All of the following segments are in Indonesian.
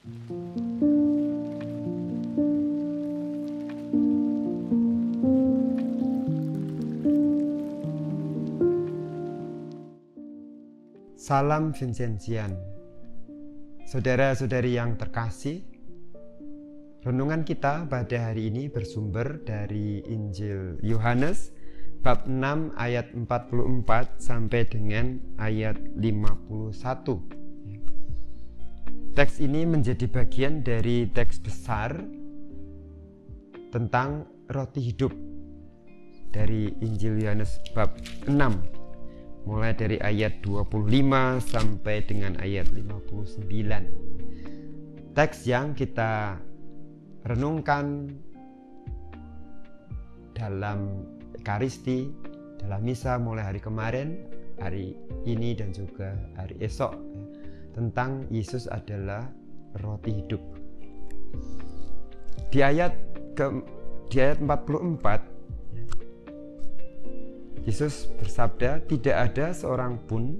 Salam Vincentian. Saudara-saudari yang terkasih, renungan kita pada hari ini bersumber dari Injil Yohanes bab 6 ayat 44 sampai dengan ayat 51. Teks ini menjadi bagian dari teks besar tentang roti hidup dari Injil Yohanes bab 6. Mulai dari ayat 25 sampai dengan ayat 59. Teks yang kita renungkan dalam Ekaristi, dalam misa mulai hari kemarin, hari ini dan juga hari esok, tentang Yesus adalah roti hidup. Di ayat 44 Yesus bersabda, "Tidak ada seorang pun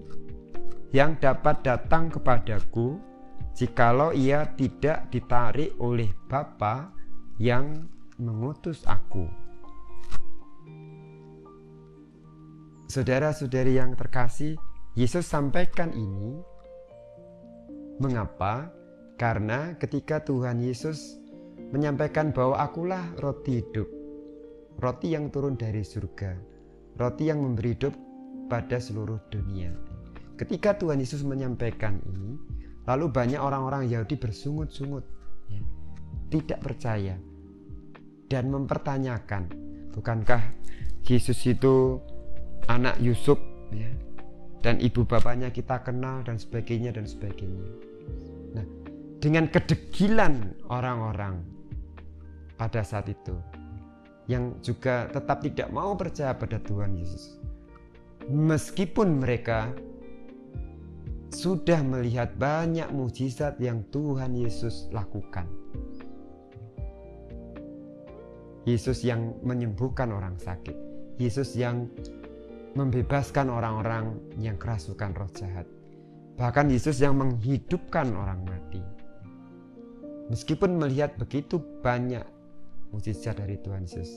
yang dapat datang kepadaku jikalau ia tidak ditarik oleh Bapa yang mengutus aku." Saudara-saudari yang terkasih, Yesus sampaikan ini. Mengapa? Karena ketika Tuhan Yesus menyampaikan bahwa akulah roti hidup, roti yang turun dari surga, roti yang memberi hidup pada seluruh dunia. Ketika Tuhan Yesus menyampaikan ini, lalu banyak orang-orang Yahudi bersungut-sungut, tidak percaya dan mempertanyakan, bukankah Yesus itu anak Yusuf, dan ibu bapaknya kita kenal, dan sebagainya dan sebagainya. Nah, dengan kedegilan orang-orang pada saat itu, yang juga tetap tidak mau percaya pada Tuhan Yesus, meskipun mereka sudah melihat banyak mukjizat yang Tuhan Yesus lakukan. Yesus yang menyembuhkan orang sakit, Yesus yang membebaskan orang-orang yang kerasukan roh jahat, bahkan Yesus yang menghidupkan orang mati. Meskipun melihat begitu banyak mukjizat dari Tuhan Yesus,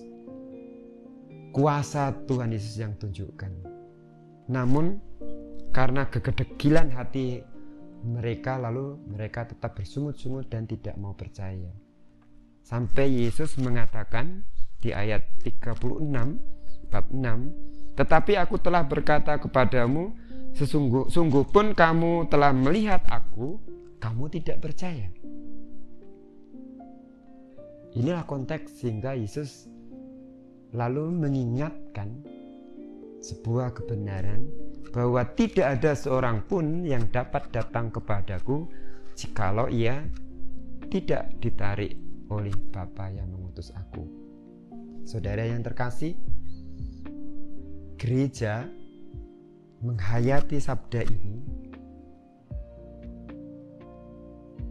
kuasa Tuhan Yesus yang tunjukkan, namun karena kegedegilan hati mereka, lalu mereka tetap bersungut-sungut dan tidak mau percaya. Sampai Yesus mengatakan di ayat 36 bab 6, "Tetapi aku telah berkata kepadamu, sungguh pun kamu telah melihat aku, kamu tidak percaya." Inilah konteks sehingga Yesus lalu mengingatkan sebuah kebenaran bahwa tidak ada seorang pun yang dapat datang kepadaku jikalau ia tidak ditarik oleh Bapa yang mengutus aku. Saudara yang terkasih, gereja menghayati sabda ini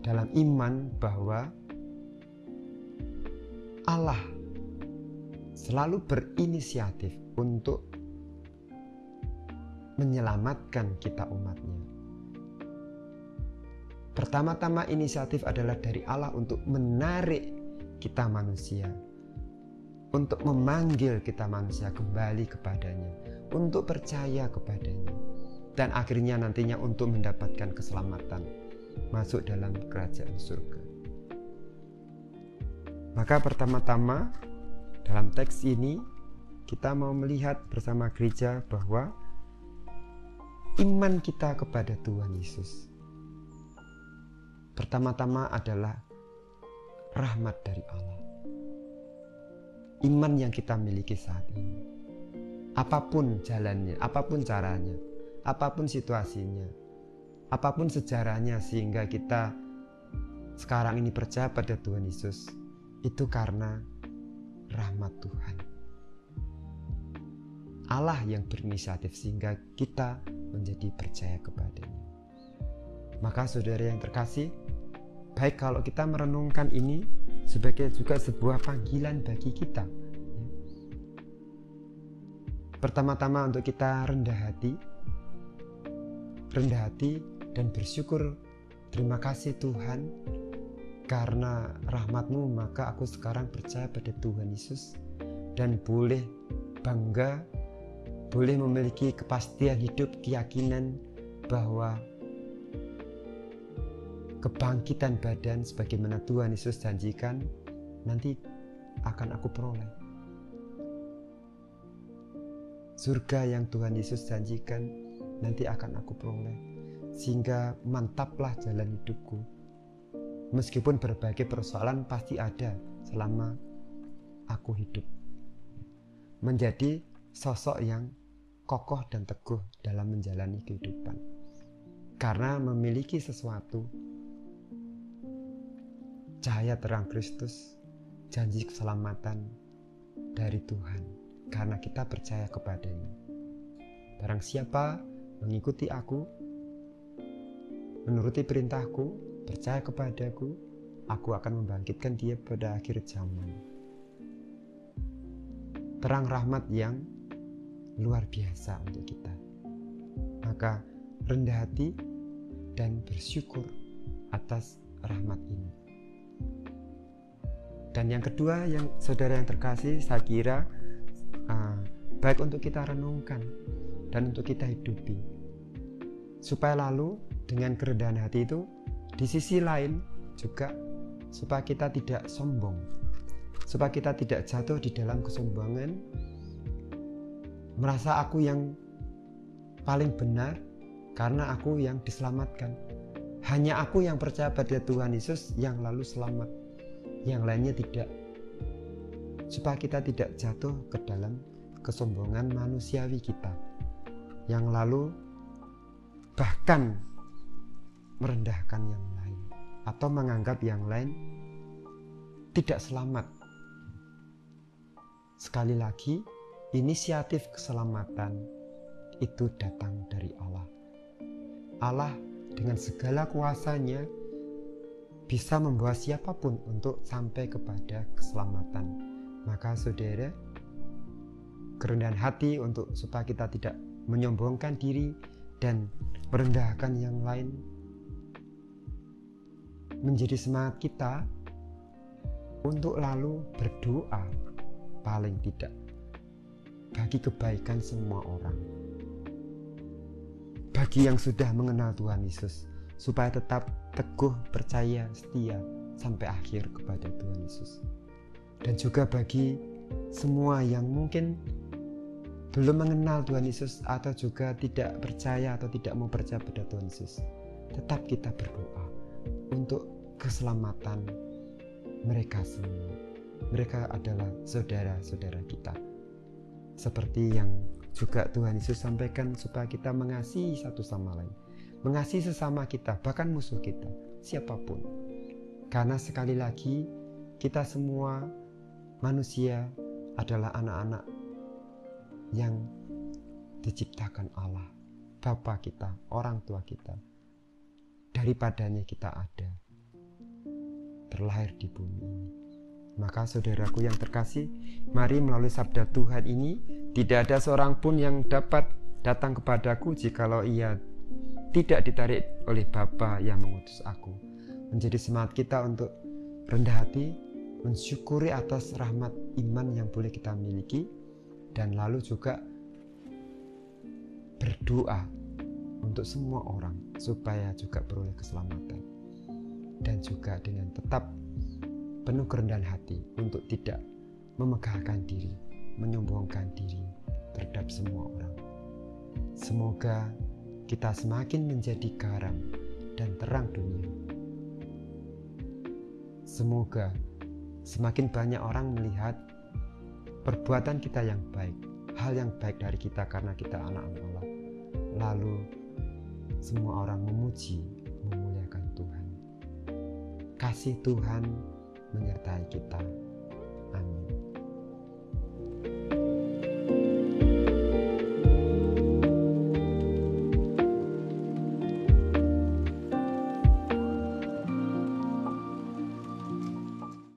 dalam iman bahwa Allah selalu berinisiatif untuk menyelamatkan kita umatnya. Pertama-tama inisiatif adalah dari Allah untuk menarik kita manusia, untuk memanggil kita manusia kembali kepadanya, untuk percaya kepadanya, dan akhirnya nantinya untuk mendapatkan keselamatan, masuk dalam kerajaan surga. Maka pertama-tama dalam teks ini kita mau melihat bersama gereja bahwa iman kita kepada Tuhan Yesus pertama-tama adalah rahmat dari Allah. Iman yang kita miliki saat ini, apapun jalannya, apapun caranya, apapun situasinya, apapun sejarahnya, sehingga kita sekarang ini percaya pada Tuhan Yesus, itu karena rahmat Tuhan. Allah yang berinisiatif sehingga kita menjadi percaya kepadanya. Maka saudara yang terkasih, baik kalau kita merenungkan ini sebagai juga sebuah panggilan bagi kita. Pertama-tama untuk kita rendah hati dan bersyukur. Terima kasih Tuhan, Karena rahmat-Mu maka aku sekarang percaya pada Tuhan Yesus dan boleh bangga, boleh memiliki kepastian hidup, keyakinan bahwa kebangkitan badan sebagaimana Tuhan Yesus janjikan nanti akan aku peroleh. Surga yang Tuhan Yesus janjikan nanti akan aku peroleh. Sehingga mantaplah jalan hidupku. Meskipun berbagai persoalan pasti ada selama aku hidup. Menjadi sosok yang kokoh dan teguh dalam menjalani kehidupan. Karena memiliki sesuatu, cahaya terang Kristus, janji keselamatan dari Tuhan. Karena kita percaya kepadanya. Barang siapa mengikuti aku, menuruti perintahku, percaya kepadaku, aku akan membangkitkan dia pada akhir zaman. Terang rahmat yang luar biasa untuk kita. Maka rendah hati dan bersyukur atas rahmat ini. Dan yang kedua, yang saudara yang terkasih, saya kira baik untuk kita renungkan dan untuk kita hidupi. Supaya lalu dengan kerendahan hati itu, di sisi lain juga supaya kita tidak sombong, supaya kita tidak jatuh di dalam kesombongan, merasa aku yang paling benar karena aku yang diselamatkan. Hanya aku yang percaya pada Tuhan Yesus yang lalu selamat, yang lainnya tidak. Supaya kita tidak jatuh ke dalam kesombongan manusiawi kita, yang lalu bahkan merendahkan yang lain atau menganggap yang lain tidak selamat. Sekali lagi, inisiatif keselamatan itu datang dari Allah. Allah dengan segala kuasanya bisa membawa siapapun untuk sampai kepada keselamatan. Maka saudara, kerendahan hati untuk supaya kita tidak menyombongkan diri dan merendahkan yang lain menjadi semangat kita untuk lalu berdoa paling tidak bagi kebaikan semua orang, bagi yang sudah mengenal Tuhan Yesus supaya tetap teguh, percaya, setia sampai akhir kepada Tuhan Yesus, dan juga bagi semua yang mungkin belum mengenal Tuhan Yesus atau juga tidak percaya atau tidak mau percaya pada Tuhan Yesus, tetap kita berdoa untuk keselamatan mereka semua. Mereka adalah saudara-saudara kita. Seperti yang juga Tuhan Yesus sampaikan supaya kita mengasihi satu sama lain, mengasihi sesama kita, bahkan musuh kita, siapapun. Karena sekali lagi kita semua manusia adalah anak-anak yang diciptakan Allah, Bapa kita, orang tua kita. Daripadanya kita ada, terlahir di bumi ini. Maka saudaraku yang terkasih, mari melalui sabda Tuhan ini, tidak ada seorang pun yang dapat datang kepadaku jikalau ia tidak ditarik oleh Bapa yang mengutus aku. Menjadi semangat kita untuk rendah hati, mensyukuri atas rahmat iman yang boleh kita miliki, dan lalu juga berdoa untuk semua orang supaya juga beroleh keselamatan, dan juga dengan tetap penuh kerendahan hati untuk tidak memegahkan diri, menyombongkan diri terhadap semua orang. Semoga kita semakin menjadi garam dan terang dunia. Semoga semakin banyak orang melihat perbuatan kita yang baik, hal yang baik dari kita karena kita anak-anak Allah. Lalu semua orang memuji, memuliakan Tuhan. Kasih Tuhan menyertai kita.